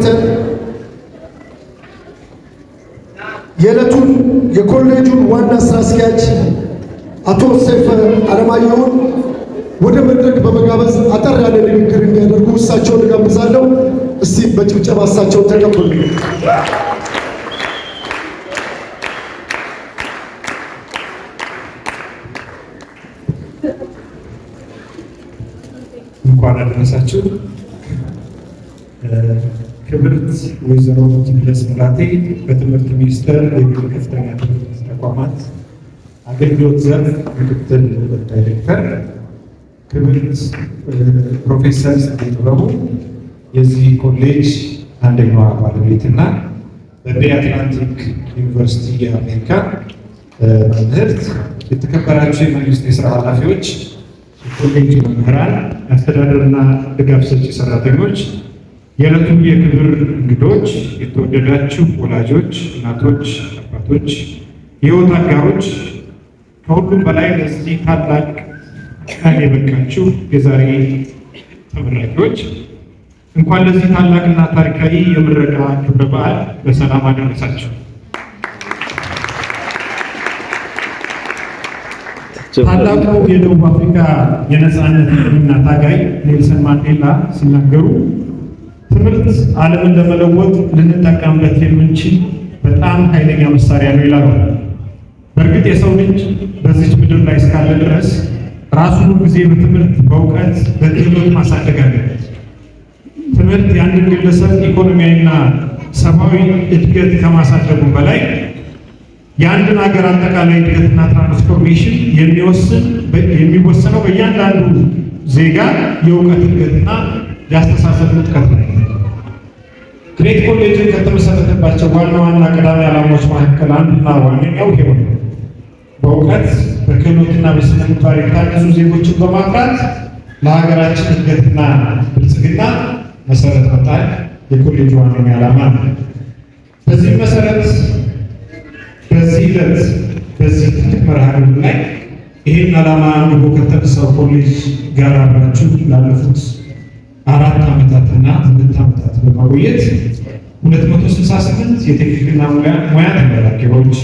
ቆይተን የዕለቱን የኮሌጁን ዋና ስራ አስኪያጅ አቶ ሰይፈ አለማየሁን ወደ መድረክ በመጋበዝ አጠር ያለ ንግግር እንዲያደርጉ እሳቸውን እጋብዛለሁ። እስቲ በጭብጨባ እሳቸውን ተቀበሉ። እንኳን አደረሳችሁ። ክብርት ወይዘሮ መቅደስ ሙላቴ በትምህርት ሚኒስቴር የግል ከፍተኛ ትምህርት ተቋማት አገልግሎት ዘርፍ ምክትል ዳይሬክተር፣ ክብርት ፕሮፌሰር ጽጌ ጥበቡ የዚህ ኮሌጅ አንደኛዋ ባለቤትና በቤይ አትላንቲክ ዩኒቨርሲቲ የአሜሪካ መምህርት፣ የተከበራችሁ የመንግስት የስራ ኃላፊዎች፣ የኮሌጅ መምህራን፣ የአስተዳደርና ድጋፍ ሰጪ ሰራተኞች፣ የዕለቱ የክብር እንግዶች፣ የተወደዳችሁ ወላጆች፣ እናቶች፣ አባቶች፣ የህይወት አጋሮች፣ ከሁሉም በላይ ለዚህ ታላቅ ቀን የበቃችሁ የዛሬ ተመራቂዎች እንኳን ለዚህ ታላቅና ታሪካዊ የምረቃ ክብረ በዓል በሰላም አደረሳችሁ። ታላቁ የደቡብ አፍሪካ የነፃነት እና ታጋይ ኔልሰን ማንዴላ ሲናገሩ ትምህርት ዓለምን ለመለወጥ ልንጠቀምበት የምንችል በጣም ኃይለኛ መሳሪያ ነው ይላሉ። በእርግጥ የሰው ልጅ በዚች ምድር ላይ እስካለ ድረስ ራሱን ጊዜ በትምህርት በእውቀት በክህሎት ማሳደግ አለበት። ትምህርት የአንድን ግለሰብ ኢኮኖሚያዊና ሰብአዊ እድገት ከማሳደጉ በላይ የአንድን ሀገር አጠቃላይ እድገትና ትራንስፎርሜሽን የሚወሰነው በእያንዳንዱ ዜጋ የእውቀት እድገትና የአስተሳሰብ ምጥቀት ነው። ግሬት ኮሌጅን ከተመሰረተባቸው ዋና ዋና ቀዳሚ ዓላማዎች መካከል አንዱና ዋነኛው ይሄው ነው። በእውቀት በክህሎትና በስነ ምግባር የታነጹ ዜጎችን በማፍራት ለሀገራችን እድገትና ብልጽግና መሰረት መጣል የኮሌጁ ዋነኛ ዓላማ ነው። በዚህ መሰረት በዚህ ዕለት በዚህ ትልቅ መርሃ ግብር ላይ ይህን ዓላማ አንግቦ ከተነሳው ኮሌጅ ጋር አብራችሁ ላለፉት 4 ዓመታትና 2 ዓመታት በማቆየት 268 የቴክኒክና ሙያ ተመራቂዎች፣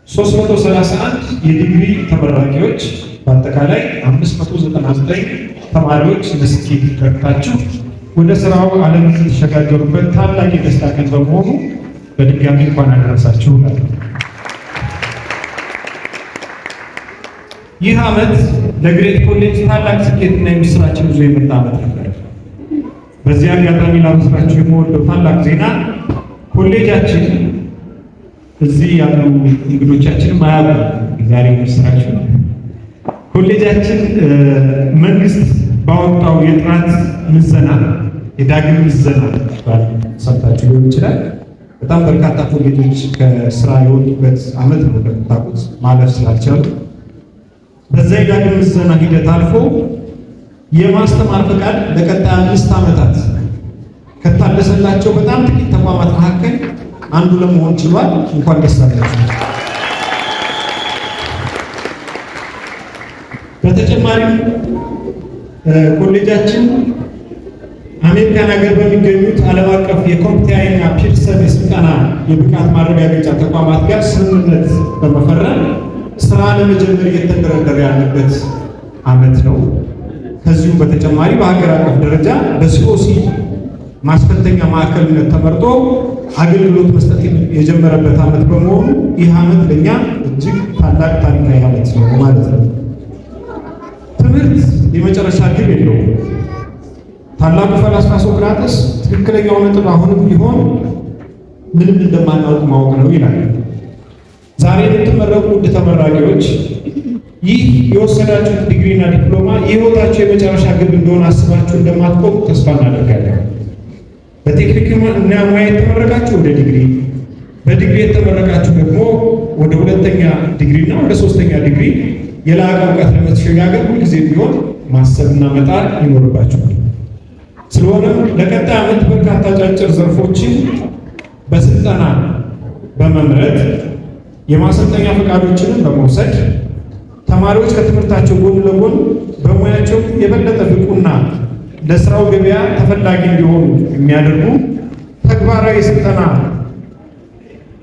331 የዲግሪ ተመራቂዎች በአጠቃላይ 599 ተማሪዎች ለስኬት በቅታችሁ ወደ ስራው ዓለም የተሸጋገሩበት ታላቅ የደስታ ቀን በመሆኑ በድጋሚ እንኳን አደረሳችሁ። ይህ ዓመት ለግሬት ኮሌጅ ታላቅ ስኬትና የምስራችን ይዞ የመጣ ዓመት ነበር። በዚህ አጋጣሚ ላበስራችሁ የምወደው ታላቅ ዜና ኮሌጃችን እዚህ ያሉ እንግዶቻችን ማያውቁ ዛሬ ምስራችሁ ኮሌጃችን መንግስት ባወጣው የጥራት ምዘና የዳግም ምዘና ባል ሰምታችሁ ሊሆን ይችላል። በጣም በርካታ ኮሌጆች ከስራ የወጡበት ዓመት ነው እንደምታውቁት ማለፍ ስላልቻሉ በዛ የዳግም ምዘና ሂደት አልፎ የማስተማር ፈቃድ ለቀጣይ 5 ዓመታት ከታደሰላቸው በጣም ጥቂት ተቋማት መካከል አንዱ ለመሆን ችሏል። እንኳን ደስ አላችሁ። በተጨማሪም ኮሌጃችን አሜሪካን ሀገር በሚገኙት ዓለም አቀፍ የኮምፒውተርና ፒርሰን የስልጠና የብቃት ማረጋገጫ ተቋማት ጋር ስምምነት በመፈረም ስራ ለመጀመር እየተደረደረ ያለበት ዓመት ነው። ከዚሁም በተጨማሪ በሀገር አቀፍ ደረጃ በሲኦሲ ማስፈተኛ ማዕከልነት ተመርጦ አገልግሎት መስጠት የጀመረበት ዓመት በመሆኑ ይህ ዓመት ለእኛ እጅግ ታላቅ ታሪካዊ ዓመት ነው ማለት ነው። ትምህርት የመጨረሻ ግብ የለውም። ታላቁ ፈላስፋ ሶቅራጥስ ትክክለኛው ነጥብ አሁንም ቢሆን ምንም እንደማናውቅ ማወቅ ነው ይላል። ዛሬ የምትመረቁ ውድ ተመራቂዎች ይህ የወሰዳችሁት ዲግሪና ዲፕሎማ የህይወታችሁ የመጨረሻ ግብ እንደሆነ አስባችሁ እንደማትቆሙ ተስፋ እናደርጋለን። በቴክኒክና ሙያ የተመረቃችሁ ወደ ዲግሪ፣ በዲግሪ የተመረቃችሁ ደግሞ ወደ 2ኛ ዲግሪና ወደ 3ኛ ዲግሪ የላቀ እውቀት ለመሸጋገር ሁልጊዜ ቢሆን ማሰብና መጣር ይኖርባችኋል። ስለሆነም ለቀጣይ ዓመት በርካታ አጫጭር ዘርፎችን በስልጠና በመምረጥ የማሰልጠኛ ፈቃዶችንም በመውሰድ ተማሪዎች ከትምህርታቸው ጎን ለጎን በሙያቸው የበለጠ ብቁና ለስራው ገበያ ተፈላጊ እንዲሆኑ የሚያደርጉ ተግባራዊ ስልጠና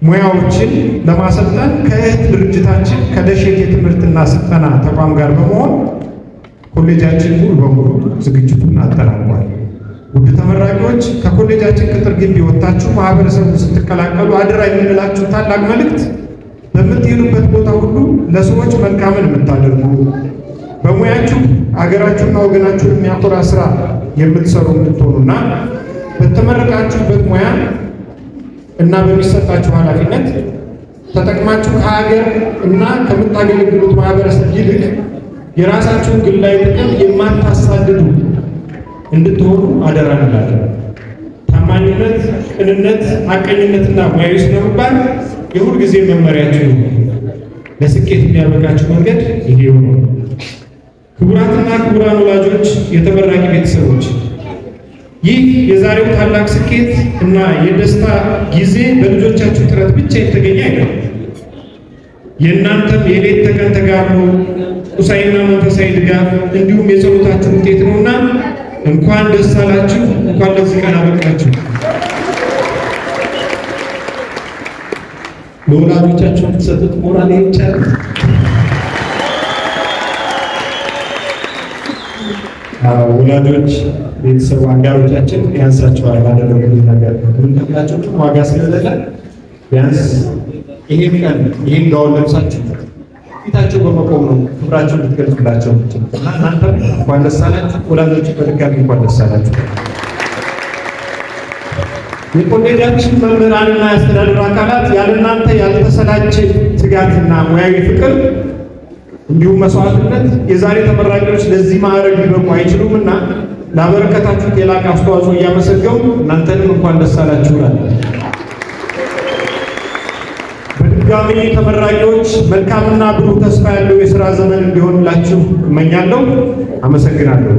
ሙያዎችን ለማሰልጠን ከእህት ድርጅታችን ከደሴት የትምህርትና ስልጠና ተቋም ጋር በመሆን ኮሌጃችን ሙሉ በሙሉ ዝግጅቱን አጠናቋል። ውድ ተመራቂዎች ከኮሌጃችን ቅጥር ግቢ ወጥታችሁ ማህበረሰቡን ስትቀላቀሉ አደራ የምንላችሁ ታላቅ መልእክት በምትሄዱበት ቦታ ሁሉ ለሰዎች መልካምን የምታደርጉ በሙያችሁ አገራችሁና ወገናችሁን የሚያኮራ ስራ የምትሰሩ እንድትሆኑና በተመረቃችሁበት ሙያ እና በሚሰጣችሁ ኃላፊነት ተጠቅማችሁ ከሀገር እና ከምታገለግሉት ማህበረሰብ ይልቅ የራሳችሁን ግላዊ ጥቅም የማታሳድዱ እንድትሆኑ አደራ እንላለን። ታማኝነት፣ ቅንነት፣ ሐቀኝነትና ሙያዊ ስነምግባር የሁል ጊዜ መመሪያችሁ ነው። ለስኬት የሚያበቃችሁ መንገድ ይሄው ነው። ክቡራትና ክቡራን ወላጆች፣ የተመራቂ ቤተሰቦች፣ ይህ የዛሬው ታላቅ ስኬት እና የደስታ ጊዜ በልጆቻችሁ ጥረት ብቻ የተገኘ አይደለም። የእናንተም የሌት ተቀን ተጋድሎ፣ ቁሳዊና መንፈሳዊ ድጋፍ እንዲሁም የጸሎታችሁ ውጤት ነውና እንኳን ደስ አላችሁ፣ እንኳን ለዚህ ቀን አበቃችሁ። ለወላጆቻችሁ የምትሰጡት ሞራል ይቻላል። ወላጆች፣ ቤተሰብ አጋሮቻችን ያንሳቸዋል ባደረጉት ነገር ምንተላቸው ዋጋ ስለሌለ ቢያንስ ይሄን ቀን ይሄን ጋውን ለብሳችሁ ፊታቸው በመቆም ነው ክብራቸውን ልትገልጹላቸው እና እናንተ እንኳን ደስ አላችሁ። ወላጆች በድጋሚ እንኳን ደስ አላችሁ። የኮሌጃችን መምህራንና የአስተዳደር አካላት ያለ እናንተ ያልተሰላቸ ትጋትና ሙያዊ ፍቅር እንዲሁም መስዋዕትነት የዛሬ ተመራቂዎች ለዚህ ማዕረግ ሊበቁ አይችሉምና ላበረከታችሁት የላቀ አስተዋጽኦ እያመሰገኑ እናንተንም እንኳን ደስ አላችሁ እላለሁ። በድጋሚ ተመራቂዎች መልካምና ብሩህ ተስፋ ያለው የሥራ ዘመን እንዲሆንላችሁ እመኛለሁ። አመሰግናለሁ።